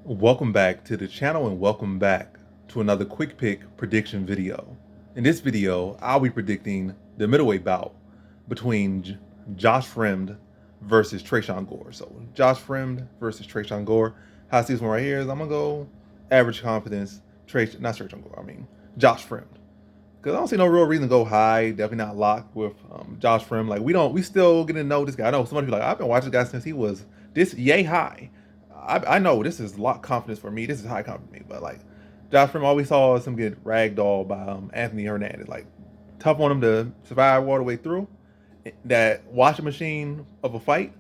Welcome back to the channel and welcome back to another quick pick prediction video. In this video, I'll be predicting the middleweight bout between Josh Fremd versus Tresean Gore. So Josh Fremd versus Tresean Gore. How I see this one right here is I'm gonna go average confidence, not Tresean Gore, I mean Josh Fremd. Because I don't see no real reason to go high. Definitely not locked with Josh Fremd. Like we still getting to know this guy. I know somebody be like, I've been watching this guy since he was this yay high. I know this is a lot of confidence for me. This is high confidence for me. But like Josh Fremd, always saw him get ragdolled by Anthony Hernandez. Like tough on him to survive all the way through. That washing machine of a fight.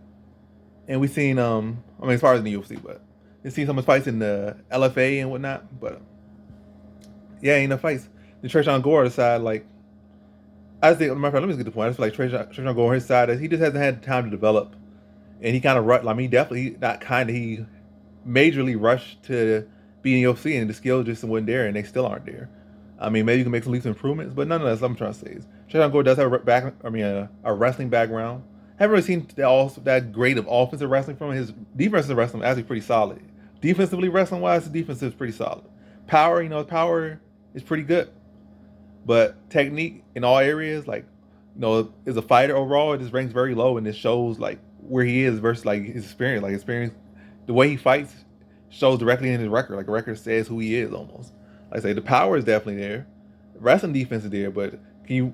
And we seen I mean as far as in the UFC, but we've seen some of his fights in the LFA and whatnot. But yeah, ain't no fights. The Tresean Gore side, like I just think, my friend, let me just get the point. I just feel like Tresean Gore, his side, he just hasn't had time to develop, and he kind of rushed. I mean, he definitely not kind of he majorly rushed to be in UFC, and the skills just wasn't there, and they still aren't there. I mean, maybe you can make some leaps and improvements, but nonetheless, I'm trying to say is Tresean Gore does have a wrestling background. Haven't really seen that great of offensive wrestling from him. His defensive wrestling is actually pretty solid. Defensively, wrestling wise, his defense is pretty solid. Power, his power is pretty good. But technique in all areas, like, as a fighter overall, it just ranks very low, and it shows like where he is versus like his experience. Like experience, the way he fights shows directly in his record. Like the record says who he is almost. Like I say, the power is definitely there. Wrestling defense is there, but can you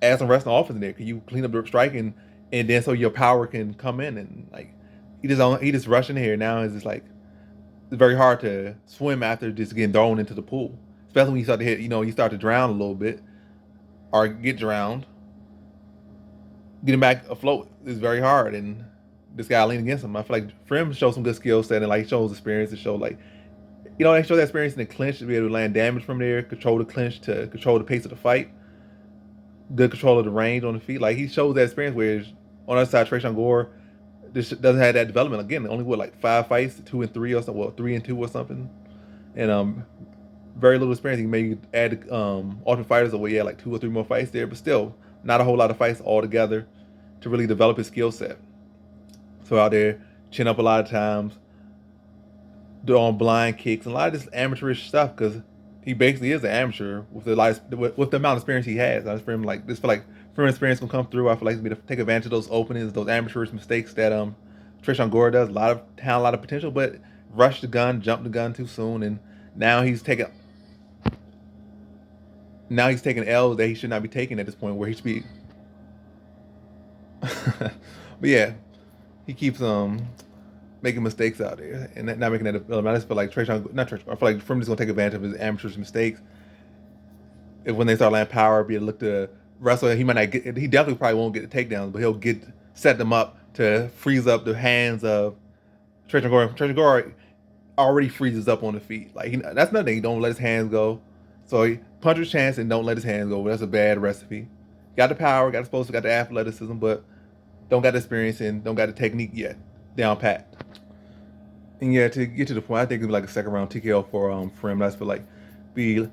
add some wrestling offense in there? Can you clean up the striking, and then so your power can come in and like he just rushing here now is just like it's very hard to swim after just getting thrown into the pool. Especially when you start to hit, you start to drown a little bit or get drowned. Getting back afloat is very hard, and this guy leaning against him. I feel like Fremd shows some good skill set and like shows experience to show like, they show that experience in the clinch to be able to land damage from there, control the clinch to control the pace of the fight, good control of the range on the feet. Like he shows that experience. Whereas on the other side, Tresean Gore just doesn't have that development. Again, only what like 5 fights, 2 and 3 or something, well 3 and 2 or something, and very little experience. He may add alternate fighters or like 2 or 3 more fights there, but still not a whole lot of fights altogether to really develop his skill set. So out there, chin up a lot of times, doing blind kicks, and a lot of this amateurish stuff because he basically is an amateur with the amount of experience he has. I just feel like Fremd experience gonna come through. I feel like he's gonna take advantage of those openings, those amateurish mistakes that Tresean Gore does. A lot of talent, a lot of potential, but rushed the gun, jumped the gun too soon, and now he's taking L's that he should not be taking at this point, where he should be. But yeah, he keeps making mistakes out there and not making that development. I just feel like not Tresean. I feel like Fremd is gonna take advantage of his amateurish mistakes. If when they start landing power, be able to look to wrestle, he might not get. He definitely probably won't get the takedowns, but he'll set them up to freeze up the hands of Tresean Gore. Tresean Gore already freezes up on the feet. Like that's nothing. He don't let his hands go. So he punches chance and don't let his hands go. That's a bad recipe. Got the power, got the explosive, got the athleticism, but don't got the experience and don't got the technique yet down pat. And yeah, to get to the point, I think it'd be like a second round TKO for Fremd. I just feel like be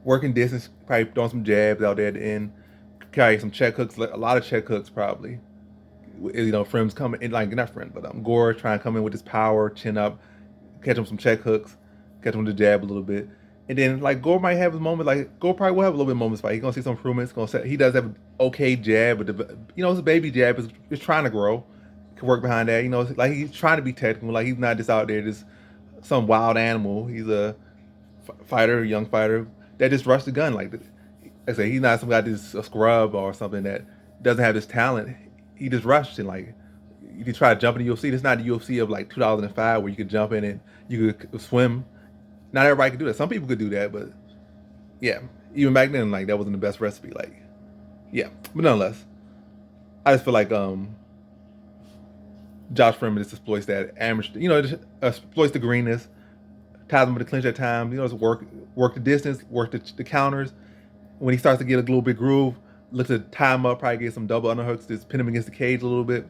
working distance, probably throwing some jabs out there at the end, carry some check hooks, a lot of check hooks probably. Fremd's coming in, like not Fremd, but Gore trying to come in with his power, chin up, catch him some check hooks, catch him with the jab a little bit. And then like Gore might have his moment, like Gore probably will have a little bit of moments fight. He's gonna see some improvements. He does have an okay jab, but his baby jab is trying to grow. Can work behind that. Like he's trying to be technical. Like he's not just out there just some wild animal. He's a fighter, young fighter that just rushed the gun. Like I say, he's not some guy that's a scrub or something that doesn't have this talent. He just rushed and like if you try to jump in the UFC, it's not the UFC of like 2005 where you could jump in and you could swim. Not everybody could do that. Some people could do that, but yeah, even back then, like that wasn't the best recipe. Like, yeah, but nonetheless, I just feel like Josh Fremd just exploits that amateur, just exploits the greenness, ties him with the clinch at times. Just work the distance, work the counters. When he starts to get a little bit groove, look to tie him up, probably get some double underhooks, just pin him against the cage a little bit,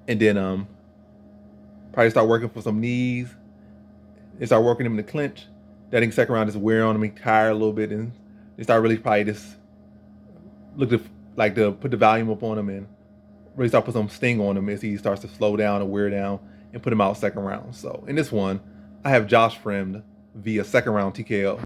and then probably start working for some knees. They start working him in the clinch. That in second round just wear on him, he tired a little bit, and they start really probably just look to put the volume up on him and really start putting some sting on him as he starts to slow down and wear down and put him out second round. So in this one, I have Josh Fremd via second round TKO.